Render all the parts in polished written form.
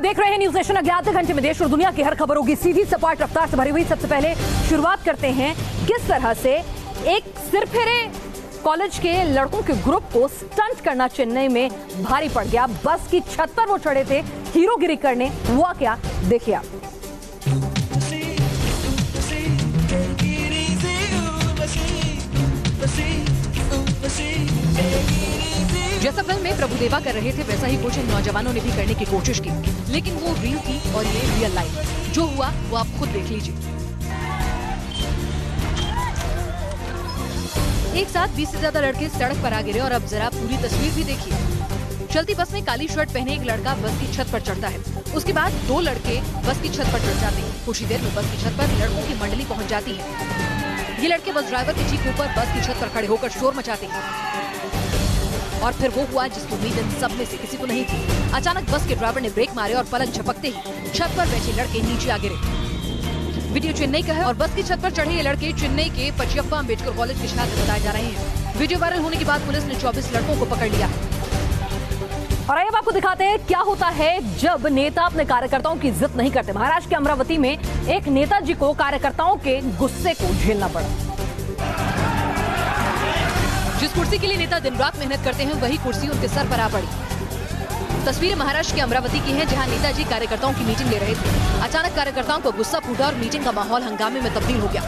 देख रहे हैं न्यूज नेशन। अगले आधे घंटे में देश और दुनिया की हर खबर होगी सीधी सपाट रफ्तार से भरी हुई। सबसे पहले शुरुआत करते हैं किस तरह से एक सिरफिरे कॉलेज के लड़कों के ग्रुप को स्टंट करना चेन्नई में भारी पड़ गया। बस की छत पर वो चढ़े थे हीरोगिरी करने। हुआ क्या, देखिए आप। जैसा फिल्म में प्रभुदेवा कर रहे थे वैसा ही कुछ इन नौजवानों ने भी करने की कोशिश की, लेकिन वो रील थी और ये रियल लाइफ। जो हुआ वो आप खुद देख लीजिए। एक साथ 20 से ज्यादा लड़के सड़क पर आ गिरे और अब जरा पूरी तस्वीर भी देखिए। चलती बस में काली शर्ट पहने एक लड़का बस की छत पर चढ़ता है। उसके बाद दो लड़के बस की छत पर चढ़ जाते हैं। कुछ ही देर में बस की छत पर लड़कों की मंडली पहुंच जाती है। ये लड़के बस ड्राइवर के ठीक ऊपर बस की छत पर खड़े होकर शोर मचाते हैं। और फिर वो हुआ जिसकी उम्मीद इन सब में से किसी को नहीं थी। अचानक बस के ड्राइवर ने ब्रेक मारे और पलक झपकते ही छत पर बैठे लड़के नीचे आ गिरे। वीडियो चेन्नई का है और बस की छत पर चढ़े ये लड़के चेन्नई के पचियप्पा अम्बेडकर कॉलेज के छात्र बताए जा रहे हैं। वीडियो वायरल होने के बाद पुलिस ने 24 लड़कों को पकड़ लिया। और आइए आपको दिखाते हैं क्या होता है जब नेता अपने कार्यकर्ताओं की जिद नहीं करते। महाराष्ट्र के अमरावती में एक नेताजी को कार्यकर्ताओं के गुस्से को झेलना पड़ा। जिस कुर्सी के लिए नेता दिन रात मेहनत करते हैं वही कुर्सी उनके सर पर आ पड़ी। तस्वीरें महाराष्ट्र के अमरावती की हैं, जहां नेताजी कार्यकर्ताओं की मीटिंग ले रहे थे। अचानक कार्यकर्ताओं को गुस्सा फूटा और मीटिंग का माहौल हंगामे में तब्दील हो गया।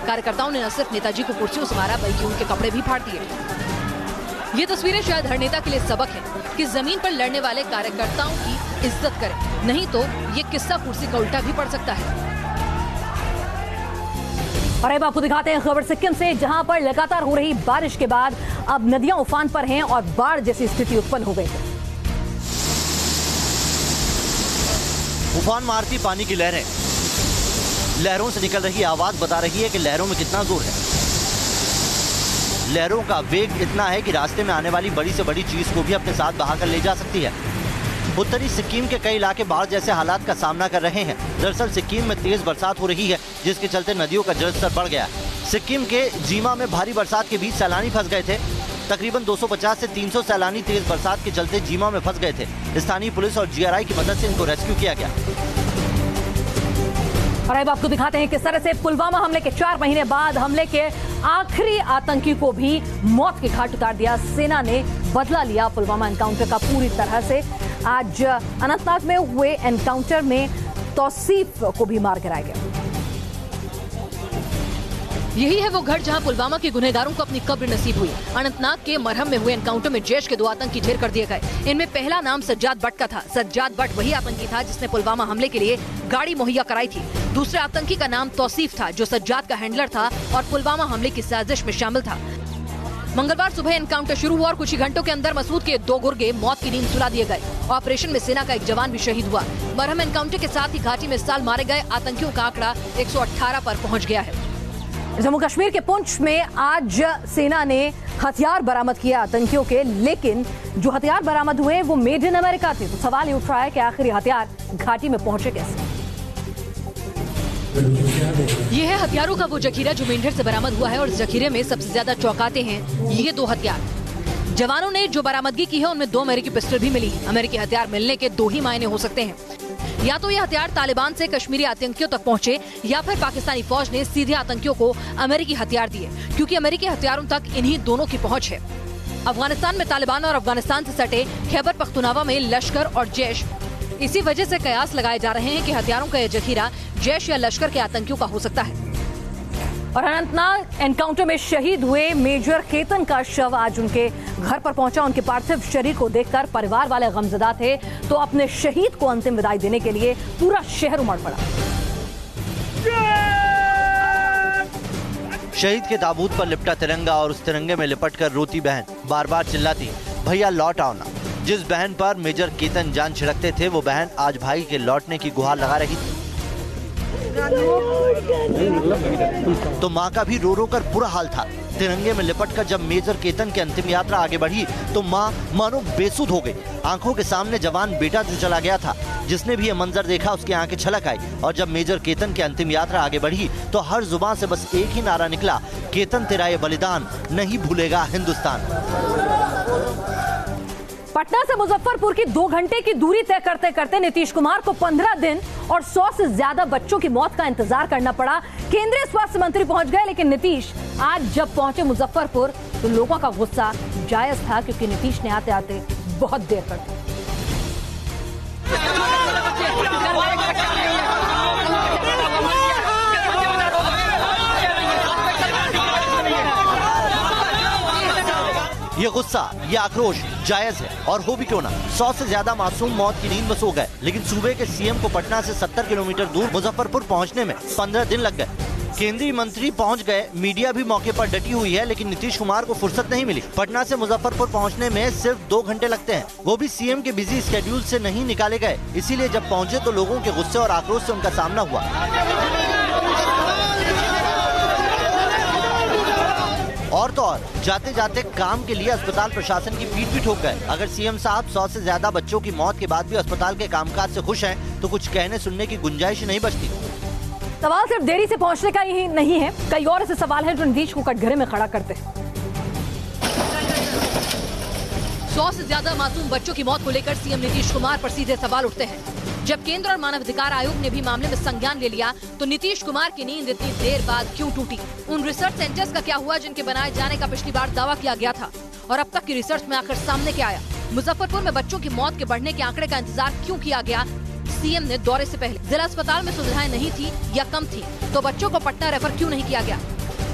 कार्यकर्ताओं ने न सिर्फ नेताजी को कुर्सियों से मारा बल्कि उनके कपड़े भी फाड़ दिए। ये तस्वीरें शायद हर नेता के लिए सबक है कि जमीन पर लड़ने वाले कार्यकर्ताओं की इज्जत करें, नहीं तो ये किस्सा कुर्सी का उल्टा भी पड़ सकता है। और अब आपको दिखाते हैं खबर सिक्किम से, जहां पर लगातार हो रही बारिश के बाद अब नदियां उफान पर हैं और बाढ़ जैसी स्थिति उत्पन्न हो गई है। उफान मारती पानी की लहरें, लहरों से निकल रही आवाज बता रही है कि लहरों में कितना जोर है। लहरों का वेग इतना है कि रास्ते में आने वाली बड़ी से बड़ी चीज को भी अपने साथ बहाकर ले जा सकती है। उत्तरी सिक्किम के कई इलाके बाढ़ जैसे हालात का सामना कर रहे हैं। दरअसल सिक्किम में तेज बरसात हो रही है, जिसके चलते नदियों का जलस्तर बढ़ गया है। सिक्किम के जीमा में भारी बरसात के बीच सैलानी फंस गए थे। तकरीबन 250 से 300 सैलानी तेज बरसात के चलते जीमा में फंस गए थे। स्थानीय पुलिस और GRI की मदद से इनको रेस्क्यू किया गया। और अब आपको दिखाते हैं किस तरह से पुलवामा हमले के 4 महीने बाद हमले के आखिरी आतंकी को भी मौत के घाट उतार दिया। सेना ने बदला लिया पुलवामा एनकाउंटर का पूरी तरह से। आज अनंतनाग में हुए एनकाउंटर में तौसीफ को भी मार गिराया गया। यही है वो घर जहां पुलवामा के गुनहगारों को अपनी कब्र नसीब हुई। अनंतनाग के मरहम में हुए एनकाउंटर में जैश के 2 आतंकी ढेर कर दिए गए। इनमें पहला नाम सज्जाद भट्ट का था। सज्जाद भट्ट वही आतंकी था जिसने पुलवामा हमले के लिए गाड़ी मुहैया कराई थी। दूसरे आतंकी का नाम तौसीफ था, जो सज्जाद का हैंडलर था और पुलवामा हमले की साजिश में शामिल था। मंगलवार सुबह एनकाउंटर शुरू हुआ और कुछ ही घंटों के अंदर मसूद के 2 गुर्गे मौत की नींद सुला दिए गए। ऑपरेशन में सेना का एक जवान भी शहीद हुआ। मरहम एनकाउंटर के साथ ही घाटी में इस साल मारे गए आतंकियों का आंकड़ा 118 पर पहुंच गया है। जम्मू कश्मीर के पुंछ में आज सेना ने हथियार बरामद किए आतंकियों के, लेकिन जो हथियार बरामद हुए वो मेड इन अमेरिका थे। तो सवाल ये उठ रहा है कि आखिर हथियार घाटी में पहुंचे कैसे। ये है हथियारों का वो जखीरा जो मेंढर से बरामद हुआ है और इस जखीरे में सबसे ज्यादा चौंकाते हैं ये 2 हथियार। जवानों ने जो बरामदगी की है उनमें 2 अमेरिकी पिस्टल भी मिली। अमेरिकी हथियार मिलने के 2 ही मायने हो सकते हैं, या तो ये हथियार तालिबान से कश्मीरी आतंकियों तक पहुंचे या फिर पाकिस्तानी फौज ने सीधे आतंकियों को अमेरिकी हथियार दिए, क्योंकि अमेरिकी हथियारों तक इन्हीं दोनों की पहुंच है। अफगानिस्तान में तालिबान और अफगानिस्तान से सटे खैबर पख्तूनख्वा में लश्कर और जैश। इसी वजह से कयास लगाए जा रहे हैं कि हथियारों का यह जखीरा जैश या लश्कर के आतंकियों का हो सकता है। और अनंतनाग एनकाउंटर में शहीद हुए मेजर केतन का शव आज उनके घर पर पहुंचा। उनके पार्थिव शरीर को देखकर परिवार वाले गमजदा थे, तो अपने शहीद को अंतिम विदाई देने के लिए पूरा शहर उमड़ पड़ा। शहीद के ताबूत पर लिपटा तिरंगा और उस तिरंगे में लिपटकर रोती बहन बार बार चिल्लाती, भैया लौट आओ ना। जिस बहन पर मेजर केतन जान छिड़कते थे वो बहन आज भाई के लौटने की गुहार लगा रही थी। तो माँ का भी रो रो कर बुरा हाल था। तिरंगे में लिपटकर जब मेजर केतन की अंतिम यात्रा आगे बढ़ी तो माँ मानो बेसुध हो गई। आंखों के सामने जवान बेटा जो चला गया था, जिसने भी ये मंजर देखा उसकी आंखें छलक आई। और जब मेजर केतन की अंतिम यात्रा आगे बढ़ी तो हर जुबान से बस एक ही नारा निकला, केतन तेरा ये बलिदान नहीं भूलेगा हिंदुस्तान। पटना से मुजफ्फरपुर की 2 घंटे की दूरी तय करते करते नीतीश कुमार को 15 दिन और 100 से ज्यादा बच्चों की मौत का इंतजार करना पड़ा। केंद्रीय स्वास्थ्य मंत्री पहुंच गए, लेकिन नीतीश आज जब पहुंचे मुजफ्फरपुर तो लोगों का गुस्सा जायज था, क्योंकि नीतीश ने आते आते बहुत देर कर दी। ये गुस्सा, ये आक्रोश जायज है, और हो भी क्यों ना। 100 से ज्यादा मासूम मौत की नींद में सो गए, लेकिन सूबे के सीएम को पटना से 70 किलोमीटर दूर मुजफ्फरपुर पहुंचने में 15 दिन लग गए। केंद्रीय मंत्री पहुंच गए, मीडिया भी मौके पर डटी हुई है, लेकिन नीतीश कुमार को फुर्सत नहीं मिली। पटना से मुजफ्फरपुर पहुंचने में सिर्फ 2 घंटे लगते हैं, वो भी सीएम के बिजी स्केड्यूल से नहीं निकाले गए। इसीलिए जब पहुंचे तो लोगों के गुस्से और आक्रोश से उनका सामना हुआ। और तो और जाते जाते काम के लिए अस्पताल प्रशासन की पीठ भी ठोक गए। अगर सीएम साहब 100 से ज्यादा बच्चों की मौत के बाद भी अस्पताल के कामकाज से खुश हैं, तो कुछ कहने सुनने की गुंजाइश नहीं बचती। सवाल सिर्फ देरी से पहुंचने का ही नहीं है, कई और ऐसे सवाल हैं जो नीतीश को कटघरे में खड़ा करते हैं। 100 से ज्यादा मासूम बच्चों की मौत को लेकर सीएम नीतीश कुमार पर सीधे सवाल उठते हैं। जब केंद्र और मानवाधिकार आयोग ने भी मामले में संज्ञान ले लिया, तो नीतीश कुमार की नींद इतनी देर बाद क्यों टूटी? उन रिसर्च सेंटर्स का क्या हुआ जिनके बनाए जाने का पिछली बार दावा किया गया था, और अब तक की रिसर्च में आखिर सामने क्या आया? मुजफ्फरपुर में बच्चों की मौत के बढ़ने के आंकड़े का इंतजार क्यों किया गया? सीएम ने दौरे से पहले जिला अस्पताल में सुविधाएं नहीं थी या कम थी, तो बच्चों को पटना रेफर क्यों नहीं किया गया?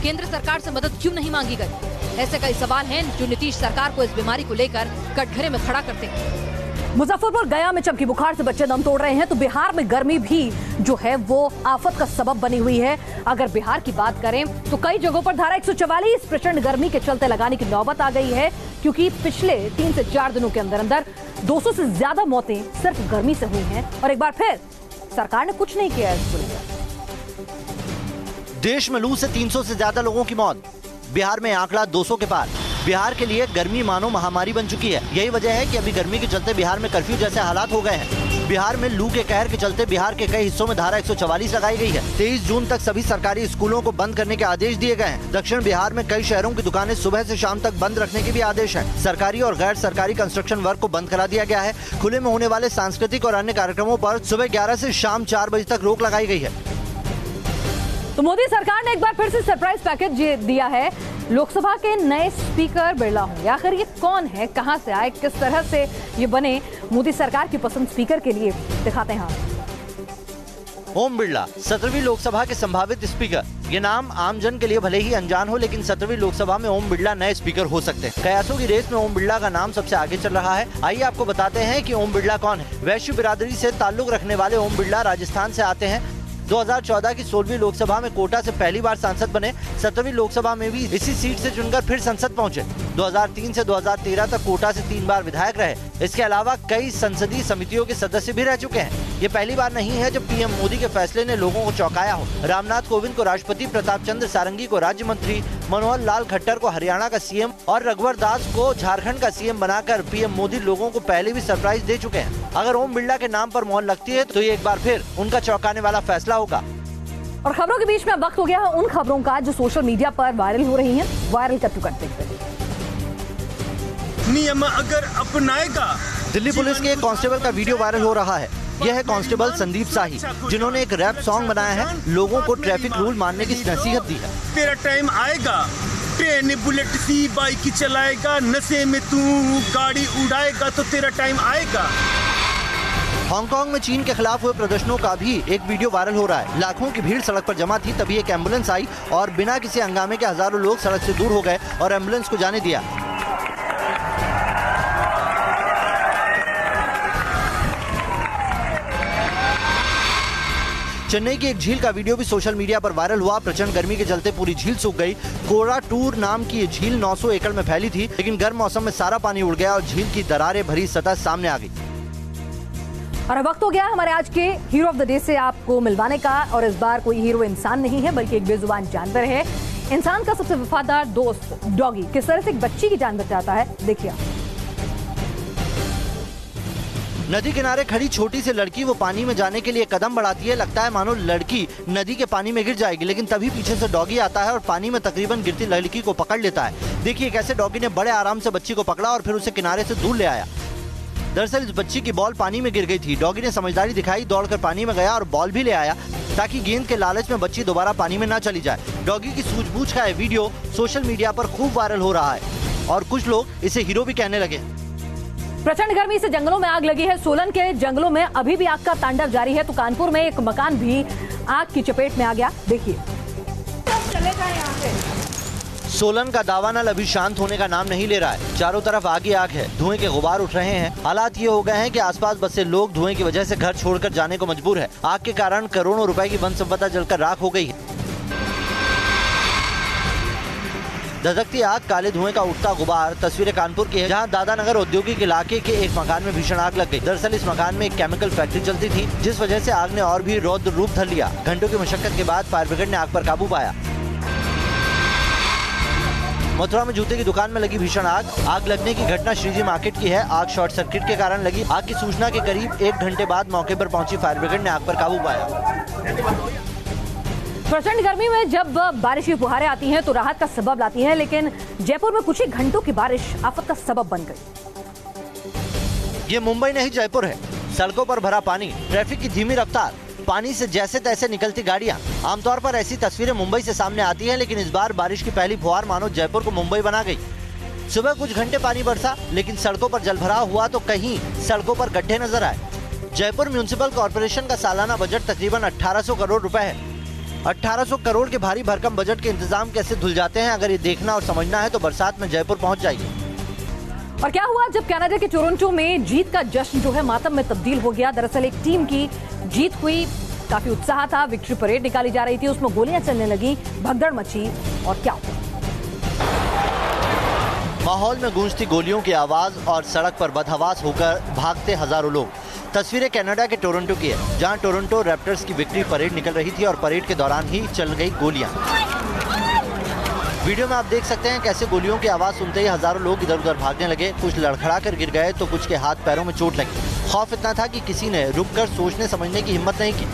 केंद्र सरकार से मदद क्यों नहीं मांगी गई? ऐसे कई सवाल हैं जो नीतीश सरकार को इस बीमारी को लेकर कटघरे में खड़ा करते हैं। मुजफ्फरपुर गया में चमकी बुखार से बच्चे दम तोड़ रहे हैं, तो बिहार में गर्मी भी जो है वो आफत का सबब बनी हुई है। अगर बिहार की बात करें तो कई जगहों पर धारा 144 प्रचंड गर्मी के चलते लगाने की नौबत आ गई है, क्योंकि पिछले 3 से 4 दिनों के अंदर अंदर 200 से ज्यादा मौतें सिर्फ गर्मी से हुई हैं, और एक बार फिर सरकार ने कुछ नहीं किया इसको लेकर। देश में लू से 300 से ज्यादा लोगों की मौत, बिहार में आंकड़ा 200 के पार। बिहार के लिए गर्मी मानो महामारी बन चुकी है। यही वजह है कि अभी गर्मी के चलते बिहार में कर्फ्यू जैसे हालात हो गए हैं। बिहार में लू के कहर के चलते बिहार के कई हिस्सों में धारा 144 लगाई गई है। 23 जून तक सभी सरकारी स्कूलों को बंद करने के आदेश दिए गए हैं। दक्षिण बिहार में कई शहरों की दुकानें सुबह से शाम तक बंद रखने के भी आदेश हैं। सरकारी और गैर सरकारी कंस्ट्रक्शन वर्क को बंद करा दिया गया है। खुले में होने वाले सांस्कृतिक और अन्य कार्यक्रमों पर सुबह 11 से शाम 4 बजे तक रोक लगाई गई है। तो मोदी सरकार ने एक बार फिर से सरप्राइज पैकेज दिया है। लोकसभा के नए स्पीकर बिरला होंगे। आखिर ये कौन है, कहां से आए, किस तरह से ये बने मोदी सरकार की पसंद स्पीकर के लिए, दिखाते हैं हम। ओम बिरला 17वीं लोकसभा के संभावित स्पीकर। ये नाम आम जन के लिए भले ही अनजान हो, लेकिन 17वीं लोकसभा में ओम बिरला नए स्पीकर हो सकते हैं। कयासों की रेस में ओम बिरला का नाम सबसे आगे चल रहा है। आइए आपको बताते हैं कि ओम बिरला कौन है। वैश्य बिरादरी से ताल्लुक रखने वाले ओम बिरला राजस्थान से आते हैं। 2014 की 16वीं लोकसभा में कोटा से पहली बार सांसद बने। 17वीं लोकसभा में भी इसी सीट से चुनकर फिर संसद पहुंचे। 2003 से 2013 तक कोटा से 3 बार विधायक रहे। इसके अलावा कई संसदीय समितियों के सदस्य भी रह चुके हैं। ये पहली बार नहीं है जब पीएम मोदी के फैसले ने लोगों को चौंकाया हो। रामनाथ कोविंद को राष्ट्रपति, प्रताप चंद्र सारंगी को राज्य मंत्री, मनोहर लाल खट्टर को हरियाणा का सीएम और रघुवर दास को झारखंड का सीएम बनाकर पीएम मोदी लोगों को पहले भी सरप्राइज दे चुके हैं। अगर ओम बिरला के नाम पर मोहर लगती है तो ये एक बार फिर उनका चौंकाने वाला फैसला होगा। और खबरों के बीच में अब वक्त हो गया है उन खबरों का जो सोशल मीडिया पर वायरल हो रही हैं। वायरल करते नियम अगर अपनाएगा। दिल्ली पुलिस के एक कांस्टेबल का वीडियो वायरल हो रहा है। यह है कांस्टेबल संदीप शाही, जिन्होंने एक रैप सॉन्ग बनाया है, लोगों को ट्रैफिक रूल मानने की नसीहत दी है। तेरा टाइम आएगा, ट्रेन बुलेट सी बाइक चलाएगा, नशे में तू गाड़ी उड़ाएगा तो तेरा टाइम आएगा। हांगकांग में चीन के खिलाफ हुए प्रदर्शनों का भी एक वीडियो वायरल हो रहा है। लाखों की भीड़ सड़क पर जमा थी, तभी एक एम्बुलेंस आई और बिना किसी हंगामे के हजारों लोग सड़क से दूर हो गए और एम्बुलेंस को जाने दिया। चेन्नई की एक झील का वीडियो भी सोशल मीडिया पर वायरल हुआ। प्रचंड गर्मी के चलते पूरी झील सूख गई। कोराटूर नाम की ये झील 900 एकड़ में फैली थी, लेकिन गर्म मौसम में सारा पानी उड़ गया और झील की दरारें भरी सतह सामने आ गई। और वक्त हो गया हमारे आज के हीरो ऑफ द डे से आपको मिलवाने का। और इस बार कोई हीरो इंसान नहीं है, बल्कि एक बेजुबान जानवर है। इंसान का सबसे वफादार दोस्त डॉगी किस तरह से एक बच्ची की जान बचाता है, देखिए। नदी किनारे खड़ी छोटी सी लड़की वो पानी में जाने के लिए कदम बढ़ाती है। लगता है मानो लड़की नदी के पानी में गिर जाएगी, लेकिन तभी पीछे से डॉगी आता है और पानी में तकरीबन गिरती लड़की को पकड़ लेता है। देखिए कैसे डॉगी ने बड़े आराम से बच्ची को पकड़ा और फिर उसे किनारे से दूर ले आया। दरअसल इस बच्ची की बॉल पानी में गिर गई थी। डॉगी ने समझदारी दिखाई, दौड़कर पानी में गया और बॉल भी ले आया ताकि गेंद के लालच में बच्ची दोबारा पानी में न चली जाए। डॉगी की सूझबूझ का यह वीडियो सोशल मीडिया पर खूब वायरल हो रहा है और कुछ लोग इसे हीरो भी कहने लगे। प्रचंड गर्मी से जंगलों में आग लगी है। सोलन के जंगलों में अभी भी आग का तांडव जारी है, तो कानपुर में एक मकान भी आग की चपेट में आ गया। देखिए, चले जाए यहाँ से। सोलन का दावानल अभी शांत होने का नाम नहीं ले रहा है। चारों तरफ आग ही आग है, धुएं के गुबार उठ रहे हैं। हालात ये हो गए हैं कि आसपास बसे लोग धुएं की वजह से घर छोड़कर जाने को मजबूर है। आग के कारण करोड़ों रुपए की वन संपदा जलकर राख हो गई है। धधकती आग, काले धुएं का उठता गुबार। तस्वीरें कानपुर की है, जहां दादानगर औद्योगिक इलाके के एक मकान में भीषण आग लग गई। दरअसल इस मकान में एक केमिकल फैक्ट्री चलती थी, जिस वजह से आग ने और भी रौद्र रूप धर लिया। घंटों की मशक्कत के बाद फायर ब्रिगेड ने आग पर काबू पाया। मथुरा में जूते की दुकान में लगी भीषण आग। आग लगने की घटना श्रीजी मार्केट की है। आग शॉर्ट सर्किट के कारण लगी। आग की सूचना के करीब 1 घंटे बाद मौके पर पहुंची फायर ब्रिगेड ने आग पर काबू पाया। प्रचंड गर्मी में जब बारिश की फुहारें आती हैं तो राहत का सबब लाती हैं, लेकिन जयपुर में कुछ ही घंटों की बारिश आफत का सबब बन गई। ये मुंबई नहीं जयपुर है। सड़कों पर भरा पानी, ट्रैफिक की धीमी रफ्तार, पानी से जैसे तैसे निकलती गाड़ियां। आमतौर पर ऐसी तस्वीरें मुंबई से सामने आती हैं, लेकिन इस बार बारिश की पहली फुहार मानो जयपुर को मुंबई बना गई। सुबह कुछ घंटे पानी बरसा, लेकिन सड़कों पर जलभराव हुआ तो कहीं सड़कों पर गड्ढे नजर आए। जयपुर म्यूनिसिपल कॉर्पोरेशन का सालाना बजट तकरीबन 1800 करोड़ रुपए है। 1800 करोड़ के भारी भरकम बजट के इंतजाम कैसे धुल जाते हैं, अगर ये देखना और समझना है तो बरसात में जयपुर पहुंच जाइए। और क्या हुआ जब कनाडा के टोरंटो में जीत का जश्न जो है मातम में तब्दील हो गया। दरअसल एक टीम की जीत हुई, काफी उत्साह था, विक्ट्री परेड निकाली जा रही थी, उसमें गोलियां चलने लगी, भगदड़ मची और क्या हुआ? माहौल में गूंजती गोलियों की आवाज और सड़क पर बदहवास होकर भागते हजारों लोग। तस्वीरें कनाडा के टोरंटो की है, जहां टोरंटो रैप्टर्स की विक्ट्री परेड निकल रही थी और परेड के दौरान ही चल गई गोलियां। वीडियो में आप देख सकते हैं कैसे गोलियों की आवाज सुनते ही हजारों लोग इधर उधर भागने लगे। कुछ लड़खड़ा कर गिर गए तो कुछ के हाथ पैरों में चोट लगी। खौफ इतना था कि किसी ने रुककर सोचने समझने की हिम्मत नहीं की।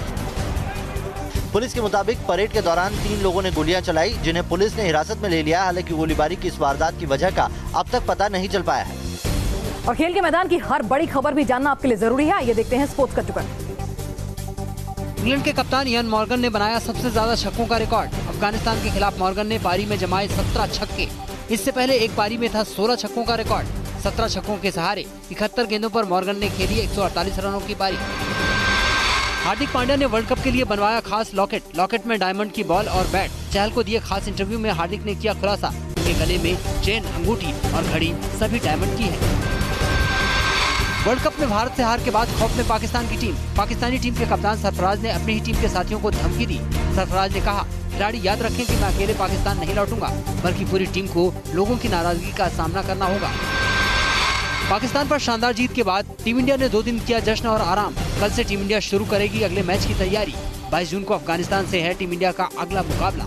पुलिस के मुताबिक परेड के दौरान 3 लोगों ने गोलियां चलाई, जिन्हें पुलिस ने हिरासत में ले लिया। हालांकि गोलीबारी की इस वारदात की वजह का अब तक पता नहीं चल पाया है। और खेल के मैदान की हर बड़ी खबर भी जानना आपके लिए जरूरी है। ये देखते हैं स्पोर्ट्स का टुकड़ा। इंग्लैंड के कप्तान इयान मॉर्गन ने बनाया सबसे ज्यादा छक्कों का रिकॉर्ड। अफगानिस्तान के खिलाफ मॉर्गन ने पारी में जमाए 17 छक्के। इससे पहले एक पारी में था 16 छक्कों का रिकॉर्ड। 17 छक्कों के सहारे 71 गेंदों पर मॉर्गन ने खेली 148 रनों की पारी। हार्दिक पांड्या ने वर्ल्ड कप के लिए बनवाया खास लॉकेट। लॉकेट में डायमंड की बॉल और बैट। चहल को दिए खास इंटरव्यू में हार्दिक ने किया खुलासा। उनके गले में चेन, अंगूठी और घड़ी सभी डायमंड की है। वर्ल्ड कप में भारत से हार के बाद खौफ में पाकिस्तान की टीम। पाकिस्तानी टीम के कप्तान सरफराज ने अपनी ही टीम के साथियों को धमकी दी। सरफराज ने कहा, खिलाड़ी याद रखें कि मैं अकेले पाकिस्तान नहीं लौटूंगा, बल्कि पूरी टीम को लोगों की नाराजगी का सामना करना होगा। पाकिस्तान पर शानदार जीत के बाद टीम इंडिया ने 2 दिन किया जश्न और आराम। कल से टीम इंडिया शुरू करेगी अगले मैच की तैयारी। 22 जून को अफगानिस्तान से है टीम इंडिया का अगला मुकाबला।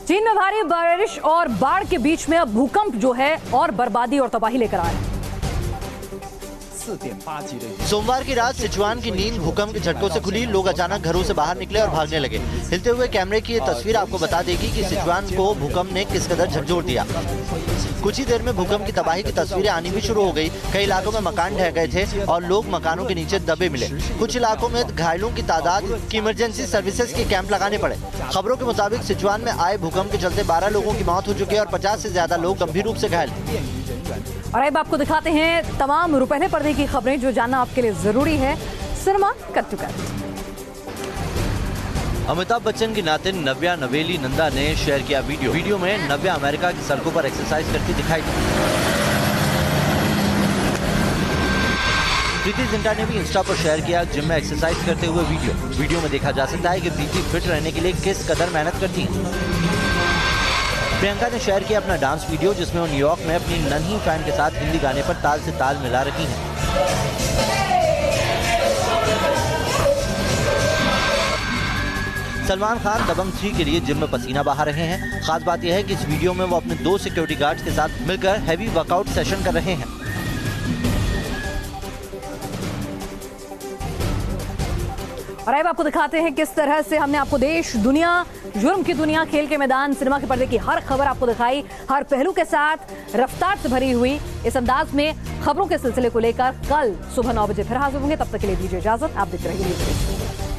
चीन में भारी बारिश और बाढ़ के बीच में अब भूकंप जो है और बर्बादी और तबाही लेकर आया है। सोमवार की रात सिचुआन की नींद भूकंप के झटकों से खुली। लोग अचानक घरों से बाहर निकले और भागने लगे। हिलते हुए कैमरे की ये तस्वीर आपको बता देगी कि सिचुआन को भूकंप ने किस कदर झकझोर दिया। कुछ ही देर में भूकंप की तबाही की तस्वीरें आनी भी शुरू हो गई। कई इलाकों में मकान ढह गए थे और लोग मकानों के नीचे दबे मिले। कुछ इलाकों में घायलों की तादाद की इमरजेंसी सर्विसेज के कैंप लगाने पड़े। खबरों के मुताबिक सिचुआन में आए भूकंप के चलते 12 लोगों की मौत हो चुकी है और 50 से ज्यादा लोग गंभीर रूप से घायल। और अब आपको दिखाते हैं तमाम रुपहले पर्दे की खबरें जो जानना आपके लिए जरूरी है। Cinema cut to cut. Amitabh Bachchan की नातिन नव्या नवेली नंदा ने शेयर किया वीडियो में नव्या अमेरिका की सड़कों पर एक्सरसाइज करती दिखाई दी। प्रीति जिंटा ने भी इंस्टा पर शेयर किया जिम में एक्सरसाइज करते हुए वीडियो में देखा जा सकता है कि प्रीति फिट रहने के लिए किस कदर मेहनत करती है। प्रियंका ने शेयर किया अपना डांस वीडियो, जिसमें वो न्यूयॉर्क में अपनी नन्ही फैन के साथ हिंदी गाने पर ताल से ताल मिला रही हैं। सलमान खान दबंग 3 के लिए जिम में पसीना बहा रहे हैं। खास बात यह है कि इस वीडियो में वो अपने 2 सिक्योरिटी गार्ड्स के साथ मिलकर हैवी वर्कआउट सेशन कर रहे हैं। और अब आपको दिखाते हैं किस तरह से हमने आपको देश दुनिया, जुर्म की दुनिया, खेल के मैदान, सिनेमा के पर्दे की हर खबर आपको दिखाई, हर पहलू के साथ रफ्तार से भरी हुई इस अंदाज में खबरों के सिलसिले को लेकर कल सुबह 9 बजे फिर हाजिर होंगे। तब तक के लिए दीजिए इजाजत। आप देख रहे हैं